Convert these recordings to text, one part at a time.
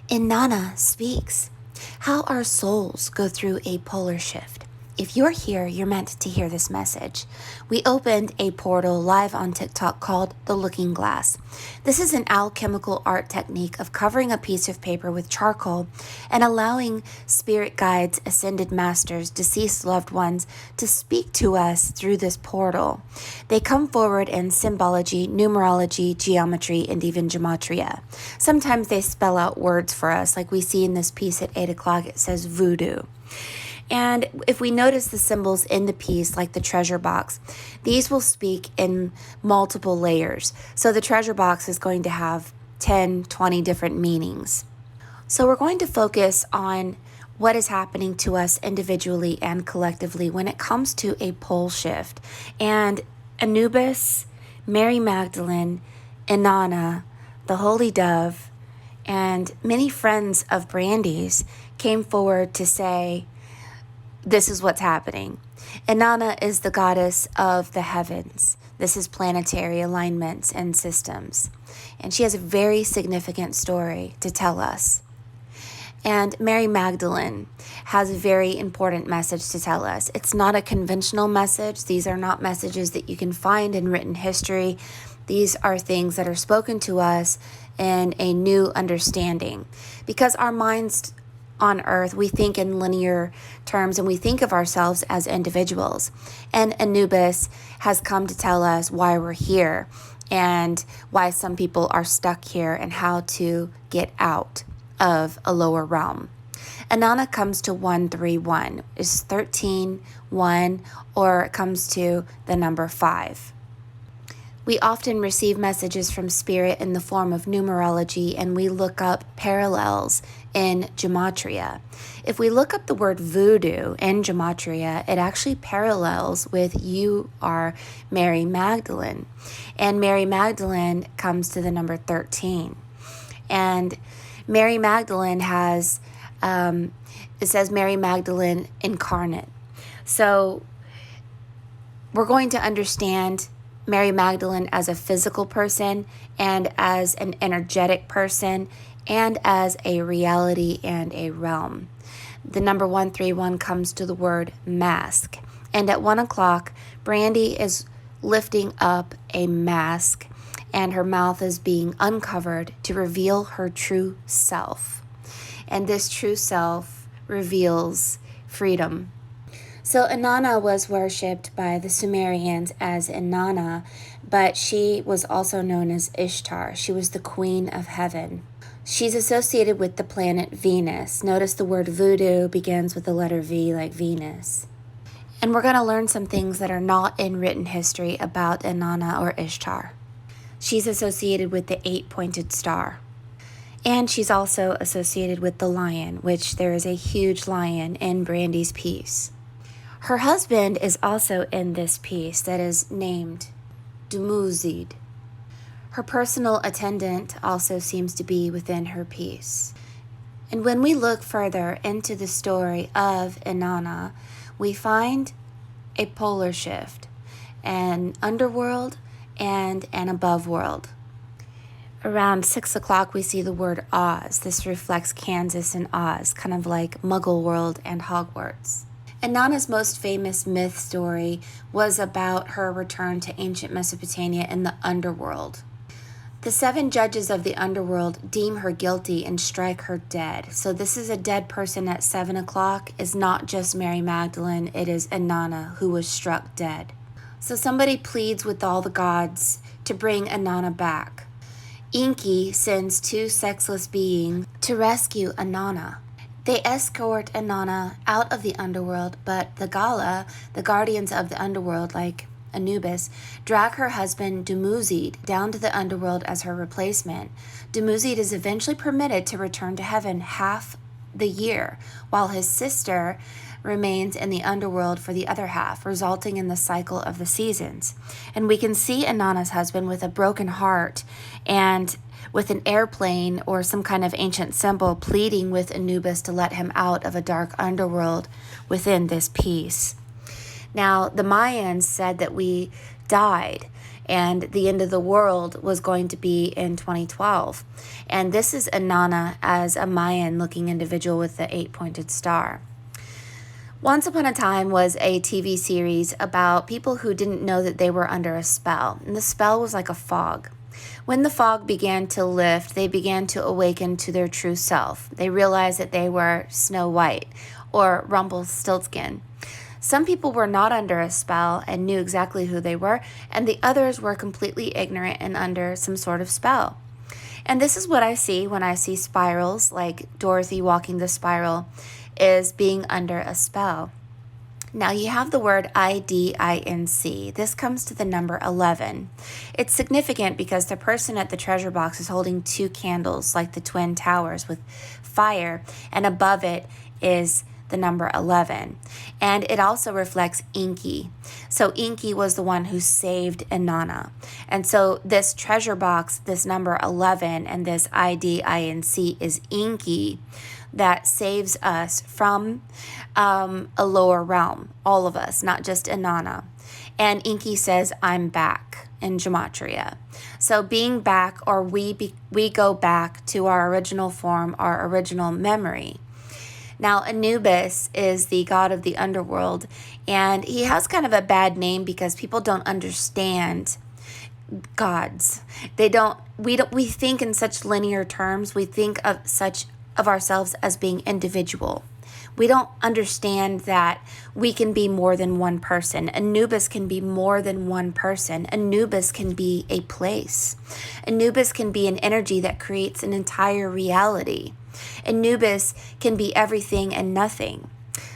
Inanna speaks. How our souls go through a polar shift. If you're here, you're meant to hear this message. We opened a portal live on TikTok called The Looking Glass. This is an alchemical art technique of covering a piece of paper with charcoal and allowing spirit guides, ascended masters, deceased loved ones to speak to us through this portal. They come forward in symbology, numerology, geometry, and even gematria. Sometimes they spell out words for us, like we see in this piece at 8 o'clock. It says voodoo. And if we notice the symbols in the piece, like the treasure box, these will speak in multiple layers. So the treasure box is going to have 10, 20 different meanings. So we're going to focus on what is happening to us individually and collectively when it comes to a pole shift. And Anubis, Mary Magdalene, Inanna, the Holy Dove, and many friends of Brandy's came forward to say, this is what's happening. Inanna is the goddess of the heavens. This is planetary alignments and systems. And she has a very significant story to tell us. And Mary Magdalene has a very important message to tell us. It's not a conventional message. These are not messages that you can find in written history. These are things that are spoken to us in a new understanding. Because our minds on earth, we think in linear terms and we think of ourselves as individuals. And Anubis has come to tell us why we're here and why some people are stuck here and how to get out of a lower realm. Inanna comes to 131, is 13, 1, or it comes to the number 5. We often receive messages from spirit in the form of numerology, and we look up parallels in gematria. If we look up the word voodoo in gematria, it actually parallels with you are Mary Magdalene. And Mary Magdalene comes to the number 13. And Mary Magdalene has, it says Mary Magdalene Incarnate. So we're going to understand Mary Magdalene as a physical person and as an energetic person and as a reality and a realm. The number 131 comes to the word mask. And at 1 o'clock, Brandy is lifting up a mask and her mouth is being uncovered to reveal her true self. And this true self reveals freedom. So Inanna was worshipped by the Sumerians as Inanna, but she was also known as Ishtar. She was the queen of heaven. She's associated with the planet Venus. Notice the word voodoo begins with the letter V, like Venus. And we're going to learn some things that are not in written history about Inanna or Ishtar. She's associated with the 8-pointed star. And she's also associated with the lion, which there is a huge lion in Brandy's piece. Her husband is also in this piece that is named Dumuzid. Her personal attendant also seems to be within her piece. And when we look further into the story of Inanna, we find a polar shift, an underworld and an above world. Around 6 o'clock, we see the word Oz. This reflects Kansas and Oz, kind of like Muggle world and Hogwarts. Inanna's most famous myth story was about her return to ancient Mesopotamia in the underworld. The 7 judges of the underworld deem her guilty and strike her dead. So this is a dead person at 7 o'clock. Is not just Mary Magdalene, it is Inanna who was struck dead. So somebody pleads with all the gods to bring Inanna back. Enki sends 2 sexless beings to rescue Inanna. They escort Inanna out of the underworld, but the Gala, the guardians of the underworld like Anubis, drag her husband Dumuzid down to the underworld as her replacement. Dumuzid is eventually permitted to return to heaven half the year, while his sister remains in the underworld for the other half, resulting in the cycle of the seasons. And we can see Inanna's husband with a broken heart and with an airplane or some kind of ancient symbol pleading with Anubis to let him out of a dark underworld within this piece. Now, the Mayans said that we died and the end of the world was going to be in 2012. And this is Inanna as a Mayan looking individual with the 8-pointed star. Once Upon a Time was a TV series about people who didn't know that they were under a spell, and the spell was like a fog. When the fog began to lift, they began to awaken to their true self. They realized that they were Snow White or Rumpelstiltskin. Some people were not under a spell and knew exactly who they were, and the others were completely ignorant and under some sort of spell. And this is what I see when I see spirals, like Dorothy walking the spiral, is being under a spell. Now you have the word IDINC. This comes to the number 11. It's significant because the person at the treasure box is holding 2 candles like the Twin Towers with fire, and above it is the number 11. And it also reflects Enki. So Enki was the one who saved Inanna. And so this treasure box, this number 11, and this IDINC is Enki, that saves us from a lower realm, all of us, not just Inanna. And Enki says, I'm back in Gematria. So being back, or we go back to our original form, our original memory. Now, Anubis is the god of the underworld, and he has kind of a bad name because people don't understand gods. We think in such linear terms. We think of ourselves as being individual. We don't understand that we can be more than one person. Anubis can be more than one person. Anubis can be a place. Anubis can be an energy that creates an entire reality. Anubis can be everything and nothing.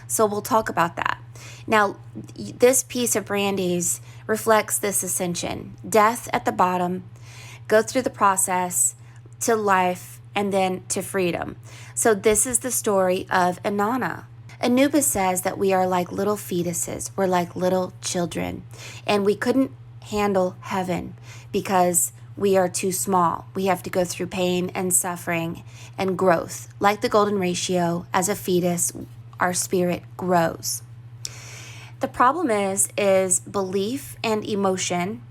So we'll talk about that. Now, this piece of Brandy's reflects this ascension. Death at the bottom, go through the process to life, and then to freedom. So this is the story of Inanna. Anubis says that we are like little fetuses. We're like little children. And we couldn't handle heaven because we are too small. We have to go through pain and suffering and growth. Like the golden ratio, as a fetus, our spirit grows. The problem is belief and emotion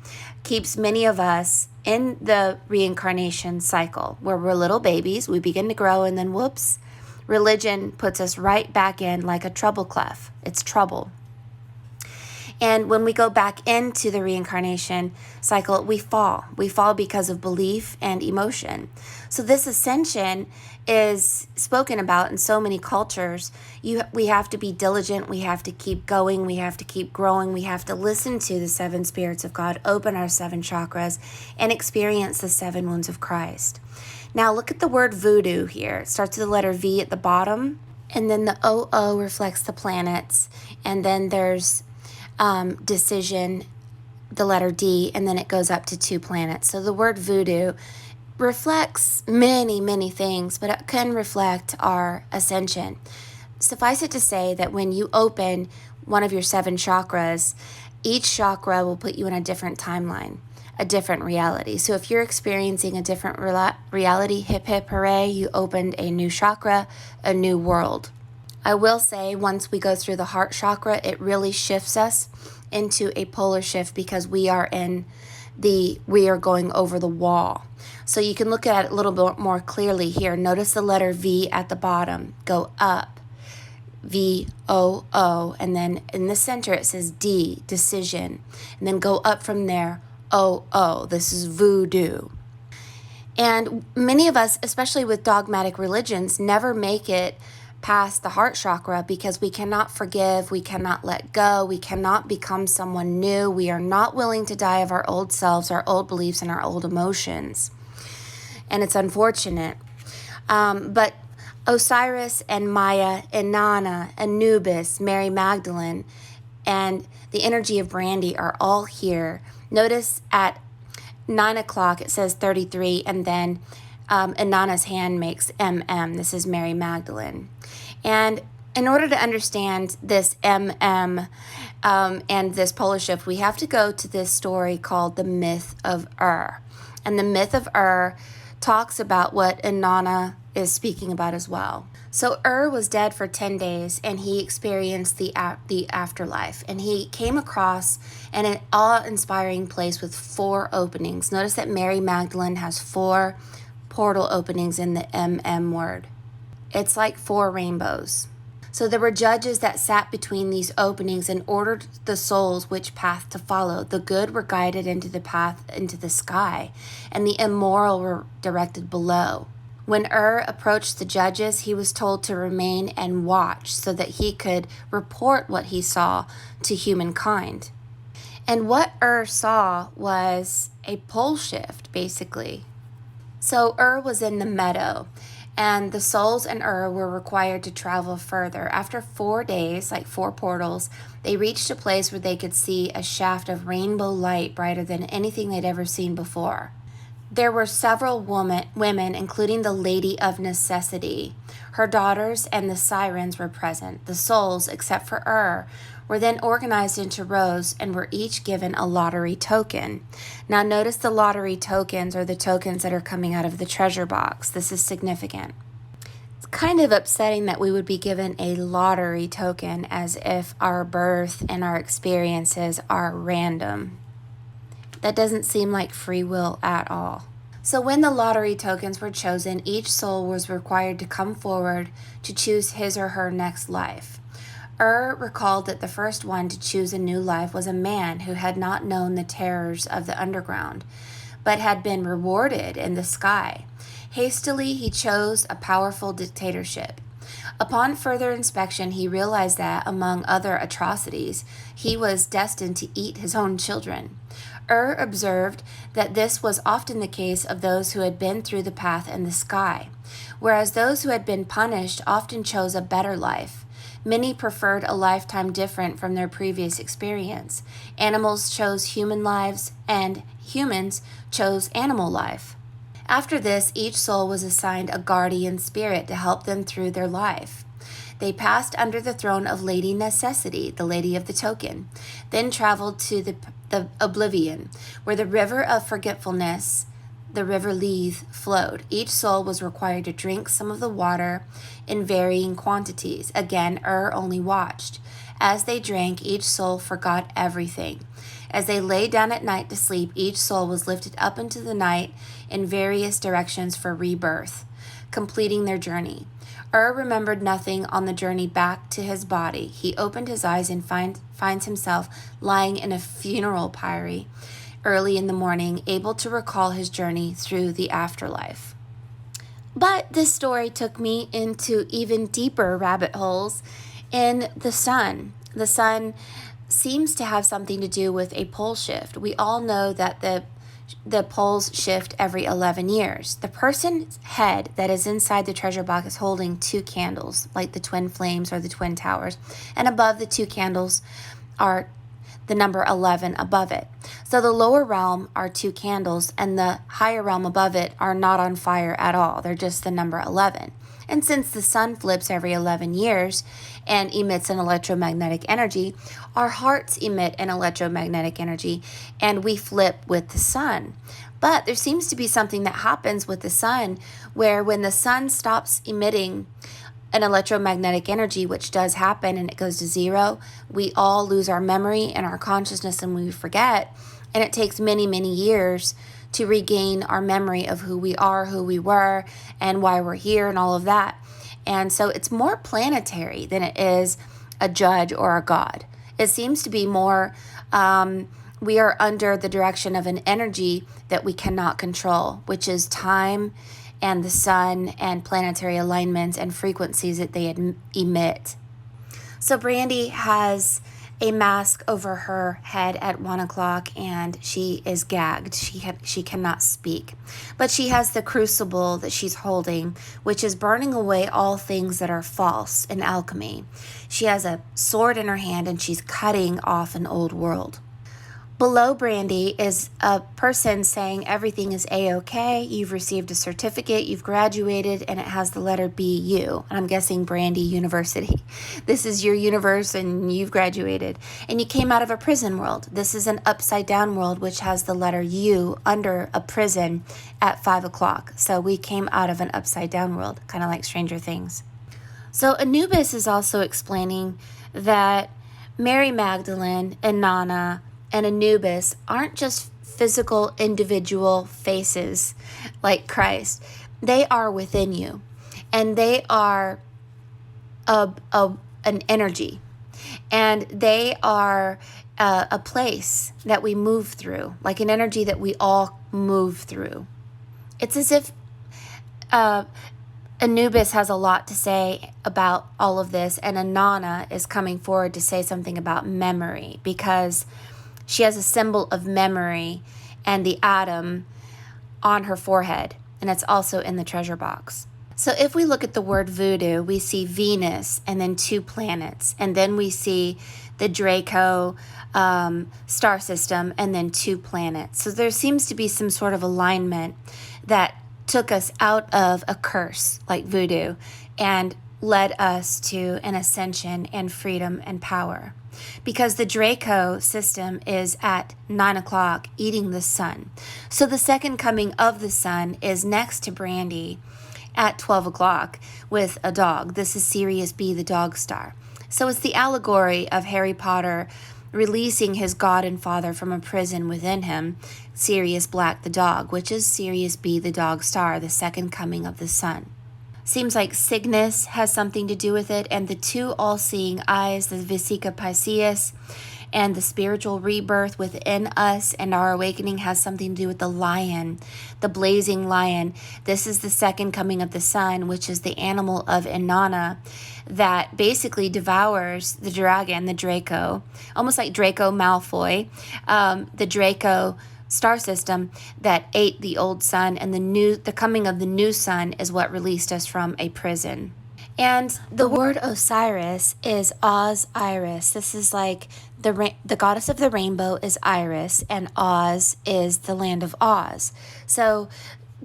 keeps many of us in the reincarnation cycle where we're little babies, we begin to grow, and then whoops, religion puts us right back in like a treble clef. It's trouble. And when we go back into the reincarnation cycle, we fall. We fall because of belief and emotion. So this ascension is spoken about in so many cultures. We have to be diligent. We have to keep going. We have to keep growing. We have to listen to the 7 spirits of God, open our 7 chakras, and experience the 7 wounds of Christ. Now look at the word voodoo here. It starts with the letter V at the bottom, and then the OO reflects the planets, and then there's decision, the letter D, and then it goes up to 2 planets. So the word voodoo reflects many, many things, but it can reflect our ascension. Suffice it to say that when you open one of your 7 chakras, each chakra will put you in a different timeline, a different reality. So if you're experiencing a different reality, hip hip hooray, you opened a new chakra, a new world. I will say once we go through the heart chakra, it really shifts us into a polar shift because we are going over the wall. So you can look at it a little bit more clearly here. Notice the letter V at the bottom. Go up, V-O-O, and then in the center it says D, decision. And then go up from there, O-O. This is voodoo. And many of us, especially with dogmatic religions, never make it past the heart chakra because we cannot forgive, we cannot let go, we cannot become someone new. We are not willing to die of our old selves, our old beliefs, and our old emotions. And it's unfortunate. But Osiris and Maya, Inanna, Anubis, Mary Magdalene, and the energy of Brandy are all here. Notice at 9 o'clock it says 33, and then Inanna's hand makes MM. This is Mary Magdalene. And in order to understand this MM and this polar shift, we have to go to this story called the myth of And the myth of talks about what Inanna is speaking about as well. So was dead for 10 days, and he experienced the afterlife, and he came across an awe-inspiring place with 4 openings. Notice that Mary Magdalene has 4 portal openings in the word. It's like 4 rainbows. So there were judges that sat between these openings and ordered the souls which path to follow. The good were guided into the path into the sky, and the immoral were directed below. When approached the judges, he was told to remain and watch so that he could report what he saw to humankind. And what saw was a pole shift, basically. So was in the meadow, and the souls and were required to travel further. After 4 days, like 4 portals, they reached a place where they could see a shaft of rainbow light brighter than anything they'd ever seen before. There were several women, including the Lady of Necessity. Her daughters and the sirens were present. The souls, except for were then organized into rows and were each given a lottery token. Now notice the lottery tokens are the tokens that are coming out of the treasure box. This is significant. It's kind of upsetting that we would be given a lottery token as if our birth and our experiences are random. That doesn't seem like free will at all. So when the lottery tokens were chosen, each soul was required to come forward to choose his or her next life. Recalled that the first one to choose a new life was a man who had not known the terrors of the underground, but had been rewarded in the sky. Hastily, he chose a powerful dictatorship. Upon further inspection, he realized that, among other atrocities, he was destined to eat his own children. Observed that this was often the case of those who had been through the path in the sky, whereas those who had been punished often chose a better life. Many preferred a lifetime different from their previous experience. Animals chose human lives, and humans chose animal life. After this, each soul was assigned a guardian spirit to help them through their life. They passed under the throne of Lady Necessity, the Lady of the Token, then traveled to the Oblivion, where the river of forgetfulness, the river Lethe, flowed. Each soul was required to drink some of the water in varying quantities. Again, only watched. As they drank, each soul forgot everything. As they lay down at night to sleep, each soul was lifted up into the night in various directions for rebirth, completing their journey. Remembered nothing on the journey back to his body. He opened his eyes and finds himself lying in a funeral pyre early in the morning, able to recall his journey through the afterlife. But this story took me into even deeper rabbit holes in the sun. The sun seems to have something to do with a pole shift. We all know that the poles shift every 11 years. The person's head that is inside the treasure box is holding 2 candles, like the twin flames or the twin towers, and above the 2 candles are the number 11 above it. So the lower realm are 2 candles, and the higher realm above it are not on fire at all. They're just the number 11. And since the sun flips every 11 years and emits an electromagnetic energy, our hearts emit an electromagnetic energy, and we flip with the sun. But there seems to be something that happens with the sun where when the sun stops emitting an electromagnetic energy, which does happen, and it goes to 0, we all lose our memory and our consciousness, and we forget. And it takes many, many years to regain our memory of who we are, who we were, and why we're here, and all of that. And so it's more planetary than it is a judge or a god. It seems to be more, we are under the direction of an energy that we cannot control, which is time and the sun and planetary alignments and frequencies that they emit. So Brandy has a mask over her head at 1 o'clock, and she is gagged. She cannot speak. But she has the crucible that she's holding, which is burning away all things that are false in alchemy. She has a sword in her hand, and she's cutting off an old world. Below Brandy is a person saying everything is A-okay. You've received a certificate, you've graduated, and it has the letter B-U. And I'm guessing Brandy University. This is your universe and you've graduated. And you came out of a prison world. This is an upside down world which has the letter U under a prison at 5 o'clock. So we came out of an upside down world, kind of like Stranger Things. So Anubis is also explaining that Mary Magdalene, Inanna, and Anubis aren't just physical individual faces like Christ. They are within you, and they are an energy, and they are a place that we move through, like an energy that we all move through. It's as if Anubis has a lot to say about all of this, and Inanna is coming forward to say something about memory, because she has a symbol of memory and the atom on her forehead, and it's also in the treasure box. So if we look at the word voodoo, we see Venus and then 2 planets, and then we see the Draco star system and then 2 planets. So there seems to be some sort of alignment that took us out of a curse like voodoo and led us to an ascension and freedom and power. Because the Draco system is at 9 o'clock eating the sun. So the second coming of the sun is next to Brandy at 12 o'clock with a dog. This is Sirius B, the dog star. So it's the allegory of Harry Potter releasing his God and Father from a prison within him, Sirius Black the dog, which is Sirius B, the dog star, the second coming of the sun. Seems like Cygnus has something to do with it, and the 2 all-seeing eyes, the Vesica Pisces, and the spiritual rebirth within us and our awakening has something to do with the lion, the blazing lion. This is the second coming of the sun, which is the animal of Inanna that basically devours the dragon, the Draco, almost like Draco Malfoy, the Draco star system that ate the old sun, and the coming of the new sun is what released us from a prison. And the word Osiris is Oz Iris. This is like the goddess of the rainbow is Iris, and Oz is the land of Oz. So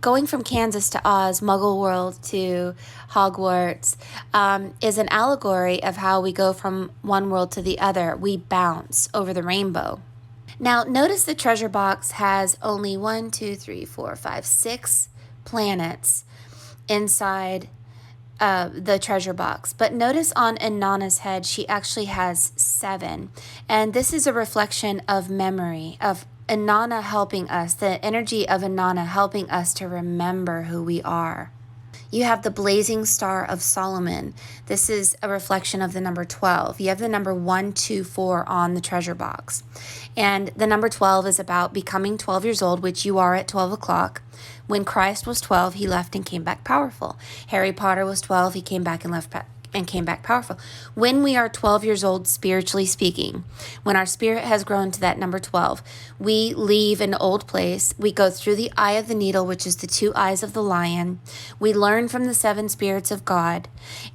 going from Kansas to Oz, Muggle world to Hogwarts, is an allegory of how we go from one world to the other. We bounce over the rainbow. Now, notice the treasure box has only 6 planets inside the treasure box. But notice on Inanna's head, she actually has 7. And this is a reflection of memory, of Inanna helping us, the energy of Inanna helping us to remember who we are. You have the blazing star of Solomon. This is a reflection of the number 12. You have the number 124 on the treasure box. And the number 12 is about becoming 12 years old, which you are at 12 o'clock. When Christ was 12, he left and came back powerful. Harry Potter was 12, he came back and left and came back powerful. When we are 12 years old, spiritually speaking, when our spirit has grown to that number 12, we leave an old place. We go through the eye of the needle, which is the 2 eyes of the lion. We learn from the 7 spirits of God.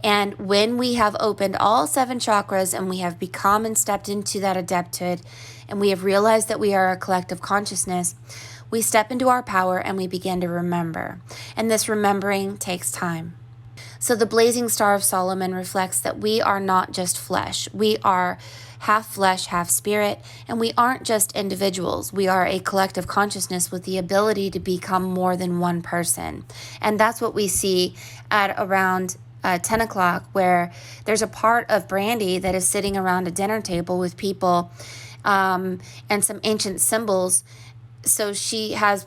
And when we have opened all 7 chakras and we have become and stepped into that adepthood, and we have realized that we are a collective consciousness, we step into our power and we begin to remember. And this remembering takes time. So the blazing star of Solomon reflects that we are not just flesh. We are half flesh, half spirit, and we aren't just individuals. We are a collective consciousness with the ability to become more than one person. And that's what we see at around 10 o'clock, where there's a part of Brandy that is sitting around a dinner table with people and some ancient symbols. So she has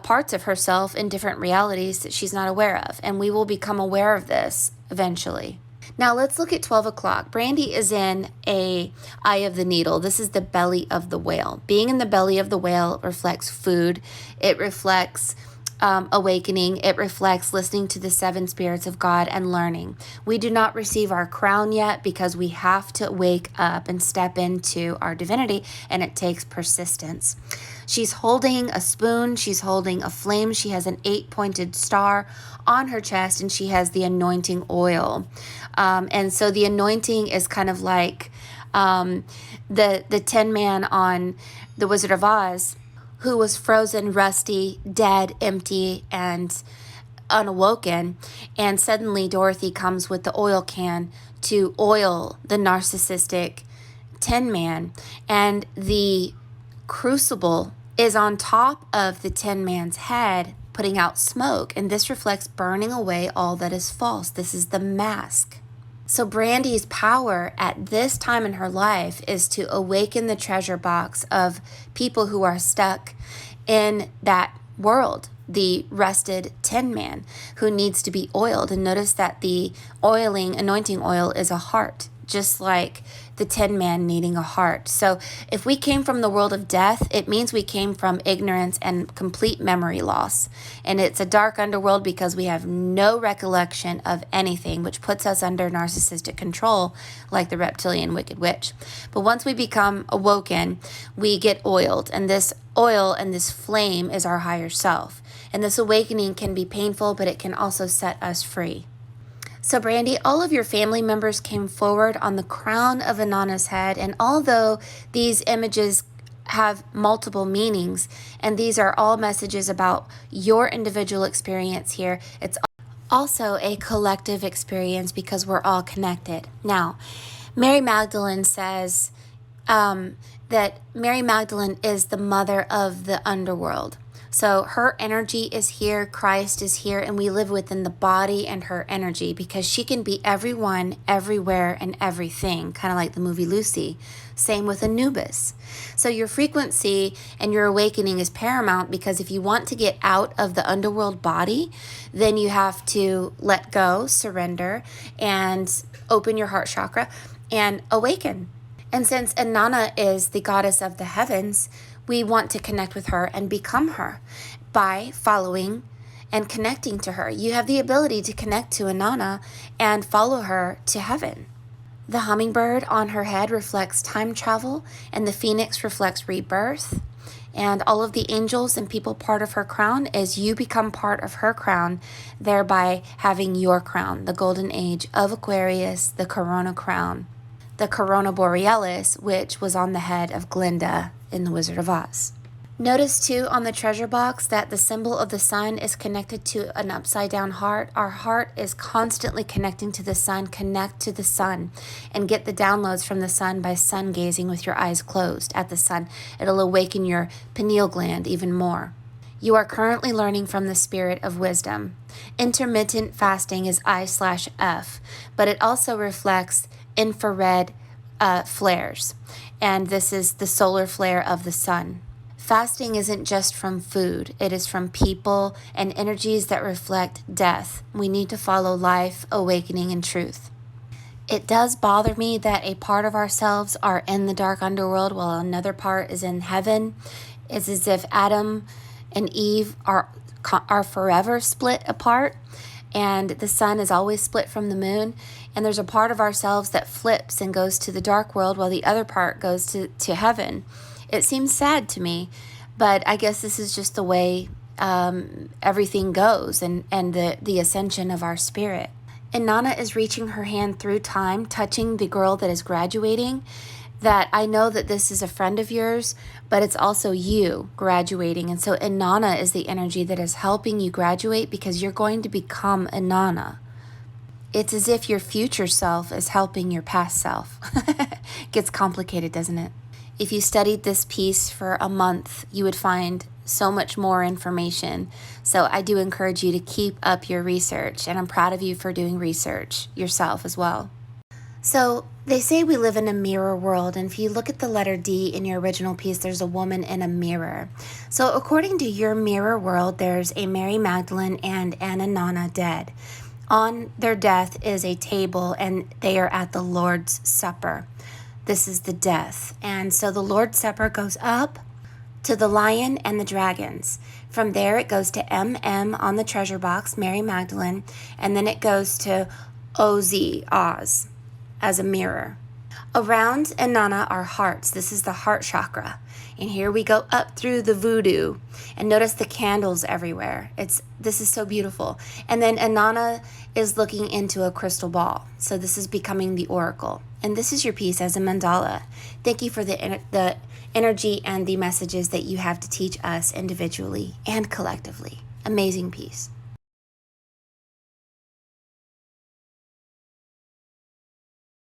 parts of herself in different realities that she's not aware of, and we will become aware of this eventually. Now let's look at 12 o'clock. Brandy is in a eye of the needle. This is the belly of the whale. Being in the belly of the whale reflects food. It reflects awakening. It reflects listening to the 7 spirits of God and learning. We do not receive our crown yet because we have to wake up and step into our divinity, and it takes persistence. She's holding a spoon. She's holding a flame. She has an 8-pointed star on her chest, and she has the anointing oil. And so the anointing is kind of like The Tin Man on The Wizard of Oz, who was frozen, rusty, dead, empty, and unawoken, and suddenly Dorothy comes with the oil can to oil the narcissistic Tin Man, and the crucible is on top of the Tin Man's head, putting out smoke, and this reflects burning away all that is false. This is the mask. So Brandy's power at this time in her life is to awaken the treasure box of people who are stuck in that world, the rusted Tin Man who needs to be oiled. And notice that the anointing oil is a heart, just like the Tin Man needing a heart. So if we came from the world of death, it means we came from ignorance and complete memory loss. And it's a dark underworld because we have no recollection of anything, which puts us under narcissistic control, like the reptilian wicked witch. But once we become awoken, we get oiled. And this oil and this flame is our higher self. And this awakening can be painful, but it can also set us free. So Brandy, all of your family members came forward on the crown of Inanna's head, and although these images have multiple meanings, and these are all messages about your individual experience here, it's also a collective experience because we're all connected. Now, Mary Magdalene says that Mary Magdalene is the mother of the underworld. So her energy is here, Christ is here, and we live within the body and her energy because she can be everyone, everywhere, and everything, kind of like the movie Lucy. Same with Anubis. So your frequency and your awakening is paramount because if you want to get out of the underworld body, then you have to let go, surrender, and open your heart chakra and awaken. And since Inanna is the goddess of the heavens, we want to connect with her and become her by following and connecting to her. You have the ability to connect to Inanna and follow her to heaven. The hummingbird on her head reflects time travel, and the phoenix reflects rebirth. And all of the angels and people part of her crown as you become part of her crown, thereby having your crown, the golden age of Aquarius, the corona crown, the corona borealis, which was on the head of Glinda in The Wizard of Oz. Notice too on the treasure box that the symbol of the sun is connected to an upside down heart. Our heart is constantly connecting to the sun. Connect to the sun and get the downloads from the sun by sun gazing with your eyes closed at the sun. It'll awaken your pineal gland even more. You are currently learning from the spirit of wisdom. Intermittent fasting is I/F, but it also reflects infrared flares, and this is the solar flare of the sun. Fasting isn't just from food, it is from people and energies that reflect death. We need to follow life, awakening, and truth. It does bother me that a part of ourselves are in the dark underworld while another part is in heaven. It's as if Adam and Eve are forever split apart, and the sun is always split from the moon. And there's a part of ourselves that flips and goes to the dark world while the other part goes to heaven. It seems sad to me, but I guess this is just the way everything goes and the ascension of our spirit. Inanna is reaching her hand through time, touching the girl that is graduating. That I know that this is a friend of yours, but it's also you graduating. And so Inanna is the energy that is helping you graduate because you're going to become Inanna. It's as if your future self is helping your past self. Gets complicated, doesn't it? If you studied this piece for a month, you would find so much more information. So I do encourage you to keep up your research, and I'm proud of you for doing research yourself as well. So they say we live in a mirror world, and if you look at the letter D in your original piece, there's a woman in a mirror. So according to your mirror world, there's a Mary Magdalene and an Inanna dead. On their death is a table, and they are at the Lord's Supper. This is the death. And so the Lord's Supper goes up to the lion and the dragons. From there, it goes to MM on the treasure box, Mary Magdalene, and then it goes to Oz, as a mirror. Around Inanna are hearts. This is the heart chakra. And here we go up through the voodoo. And notice the candles everywhere. This is so beautiful. And then Inanna is looking into a crystal ball. So this is becoming the oracle. And this is your piece as a mandala. Thank you for the energy and the messages that you have to teach us individually and collectively. Amazing piece.